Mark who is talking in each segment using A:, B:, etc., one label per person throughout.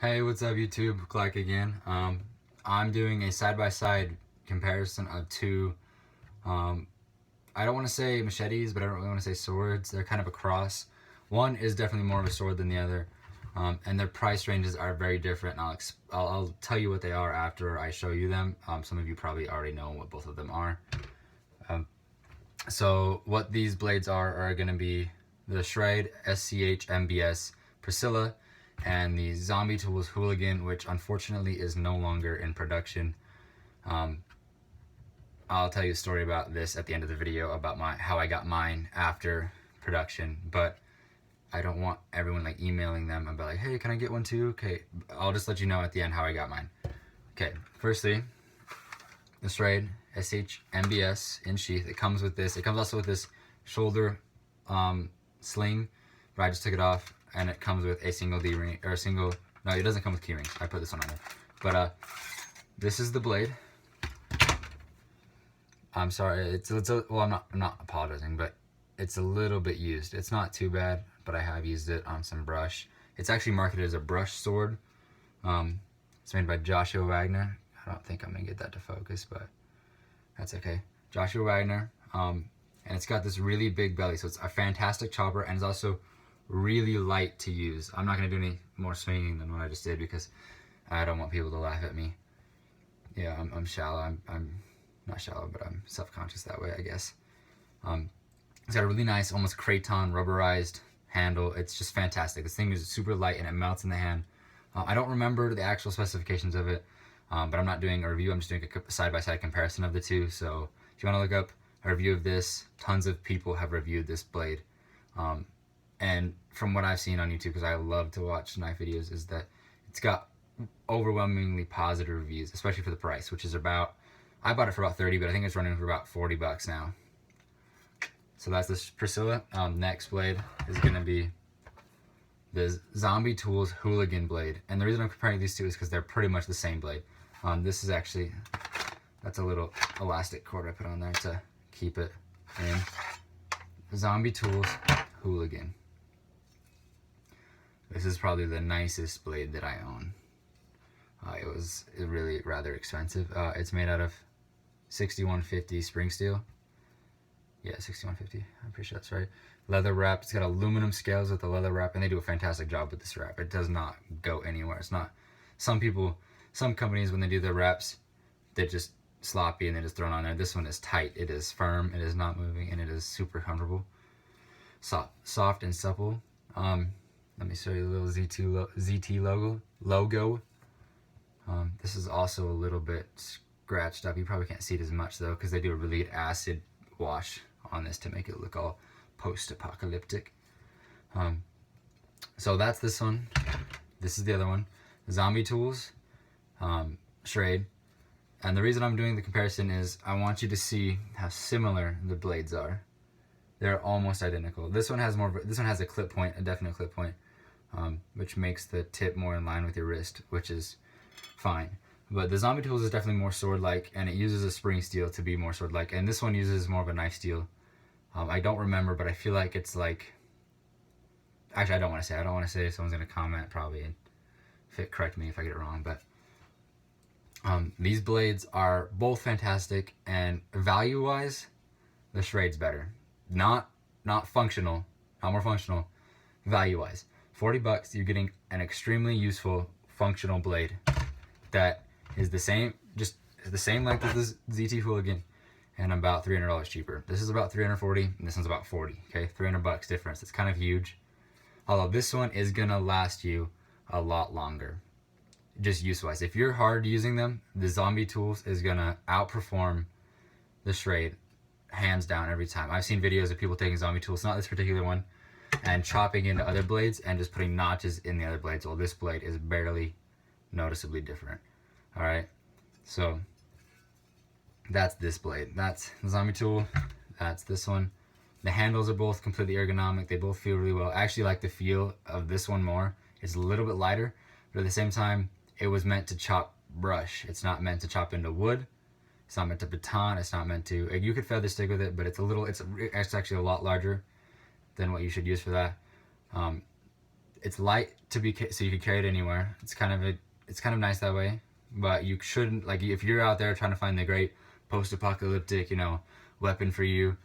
A: Hey, what's up YouTube? Clark again. I'm doing a side-by-side comparison of two, I don't want to say machetes, but I don't really want to say swords. They're kind of a cross. One is definitely more of a sword than the other, and their price ranges are very different. And I'll tell you what they are after I show you them. Some of you probably already know what both of them are. So what these blades are going to be the Schrade SCHMBS Priscilla and the Zombie Tools Hooligan, which unfortunately is no longer in production. I'll tell you a story about this at the end of the video about how I got mine after production, but I don't want everyone like emailing them about like, hey, can I get one too? Okay, I'll just let you know at the end how I got mine. Okay, firstly, the Schrade SCHMBS in sheath. It comes with this. It comes also with this shoulder sling, but I just took it off, and it comes with a single D-ring, or a single, no, it doesn't come with key rings. I put this one on there. But this is the blade. I'm sorry, well, I'm not apologizing, but it's a little bit used. It's not too bad, but I have used it on some brush. It's actually marketed as a brush sword. It's made by Joshua Wagner. I don't think I'm gonna get that to focus, but that's okay. Joshua Wagner, and it's got this really big belly, so it's a fantastic chopper, and it's also really light to use. I'm not gonna do any more swinging than what I just did because I don't want people to laugh at me. Yeah, I'm shallow. I'm not shallow, but I'm self-conscious that way, I guess. It's got a really nice, almost craton rubberized handle. It's just fantastic. This thing is super light and it melts in the hand. I don't remember the actual specifications of it, but I'm not doing a review. I'm just doing a side-by-side comparison of the two. So if you want to look up a review of this, tons of people have reviewed this blade. And from what I've seen on YouTube, because I love to watch knife videos, is that it's got overwhelmingly positive reviews, especially for the price, which is about, I bought it for about 30, but I think it's running for about 40 bucks now. So that's this Priscilla. Next blade is going to be the Zombie Tools Hooligan blade. And the reason I'm comparing these two is because they're pretty much the same blade. This is actually, that's a little elastic cord I put on there to keep it in. Zombie Tools Hooligan. This is probably the nicest blade that I own. It was really rather expensive. It's made out of 6150 spring steel. Yeah, 6150. I'm pretty sure that's right. Leather wrap. It's got aluminum scales with the leather wrap, and they do a fantastic job with this wrap. It does not go anywhere. It's not. Some companies, when they do their wraps, they're just sloppy and they just throw it on there. This one is tight. It is firm. It is not moving, and it is super comfortable. Soft and supple. Let me show you the little ZT logo. This is also a little bit scratched up. You probably can't see it as much though, because they do a really good acid wash on this to make it look all post-apocalyptic. So that's this one. This is the other one. Zombie Tools, Schrade. And the reason I'm doing the comparison is I want you to see how similar the blades are. They're almost identical. This one has a clip point, a definite clip point, which makes the tip more in line with your wrist, which is fine. But the Zombie Tools is definitely more sword-like, and it uses a spring steel to be more sword-like. And this one uses more of a knife steel. I don't remember, but I feel like it's like... Actually, I don't want to say. I don't want to say. Someone's going to comment probably and correct me if I get it wrong. But these blades are both fantastic, and value-wise, the Schrade's better. Not functional, not more functional. Value-wise, 40 bucks, you're getting an extremely useful functional blade that is the same, just the same length as the ZT Hooligan, and about $300 cheaper. This is about $340, and this one's about 40. Okay, 300 bucks difference. It's kind of huge. Although this one is gonna last you a lot longer, just use-wise. If you're hard using them, the Zombie Tools is gonna outperform the Schrade hands down every time. I've seen videos of people taking Zombie Tools, not this particular one, and chopping into other blades and just putting notches in the other blades. Well, this blade is barely noticeably different. All right, so that's this blade. That's the Zombie Tool. That's this one. The handles are both completely ergonomic. They both feel really well. I actually like the feel of this one more. It's a little bit lighter, but at the same time, it was meant to chop brush. It's not meant to chop into wood. It's not meant to baton. It's not meant to, you could feather stick with it, but it's actually a lot larger than what you should use for that. It's light to be, so you can carry it anywhere. It's kind of nice that way, but you shouldn't, like, if you're out there trying to find the great post-apocalyptic, you know, weapon for you,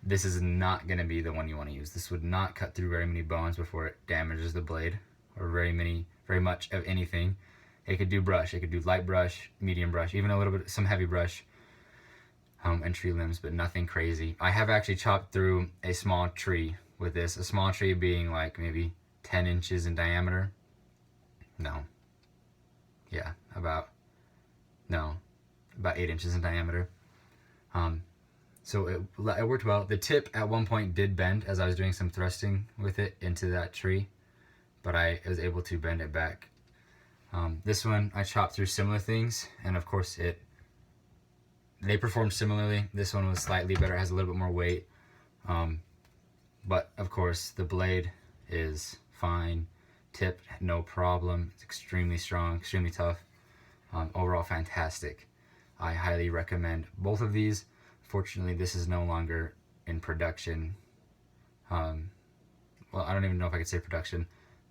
A: this is not going to be the one you want to use. This would not cut through very many bones before it damages the blade, or very much of anything. It could do brush, it could do light brush, medium brush, even a little bit, some heavy brush, and tree limbs, but nothing crazy. I have actually chopped through a small tree with this, a small tree being like maybe 10 inches in diameter. No. Yeah, about 8 inches in diameter. So it worked well. The tip at one point did bend as I was doing some thrusting with it into that tree, but I was able to bend it back. This one I chopped through similar things, and of course they performed similarly. This one was slightly better, it has a little bit more weight, but of course the blade is fine, tip no problem, it's extremely strong, extremely tough. Overall fantastic. I highly recommend both of these. Fortunately, this is no longer in production. Well, I don't even know if I could say production.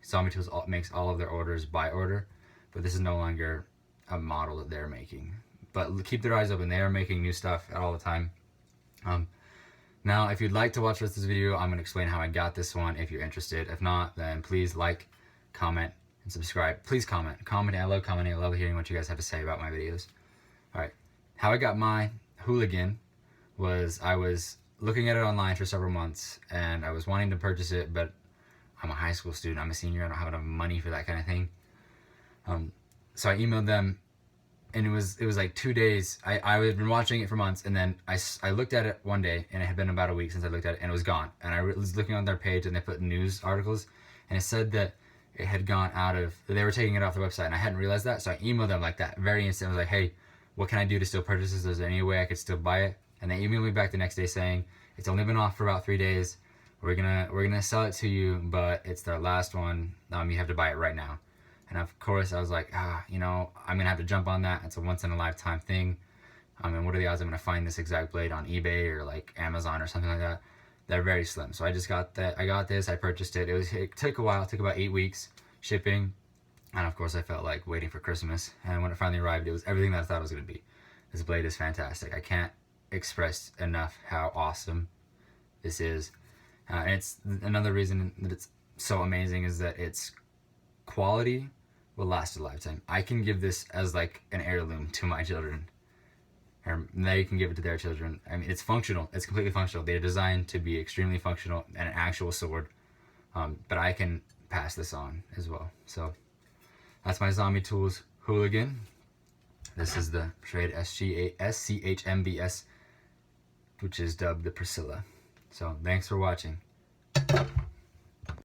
A: Zombie Tools makes all of their orders by order, but this is no longer a model that they're making. But keep their eyes open, they are making new stuff all the time. Now, if you'd like to watch the rest of this video, I'm going to explain how I got this one if you're interested. If not, then please like, comment, and subscribe. Please comment. I love commenting. I love hearing what you guys have to say about my videos. Alright, how I got my Hooligan was I was looking at it online for several months, and I was wanting to purchase it, but I'm a high school student, I'm a senior, I don't have enough money for that kind of thing. So I emailed them, and it was like 2 days. I had been watching it for months, and then I looked at it one day, and it had been about a week since I looked at it, and it was gone. And I was looking on their page, and they put news articles, and it said that it had gone out of, they were taking it off the website, and I hadn't realized that, so I emailed them like that very instant. I was like, hey, what can I do to still purchase this? Is there any way I could still buy it? And they emailed me back the next day saying, it's only been off for about 3 days. We're gonna sell it to you, but it's their last one. You have to buy it right now. And of course I was like, you know, I'm gonna have to jump on that. It's a once in a lifetime thing. And what are the odds I'm gonna find this exact blade on eBay or like Amazon or something like that? They're very slim. So I just got that. I got this. I purchased it. It took a while. It took about 8 weeks shipping. And of course I felt like waiting for Christmas. And when it finally arrived, it was everything that I thought it was gonna be. This blade is fantastic. I can't express enough how awesome this is. And it's another reason that it's so amazing is that its quality will last a lifetime. I can give this as like an heirloom to my children, or they can give it to their children. I mean, it's functional. It's completely functional. They're designed to be extremely functional and an actual sword. But I can pass this on as well. So that's my Zombie Tools Hooligan. This is the Schrade SCHMBS, which is dubbed the Priscilla. So thanks for watching.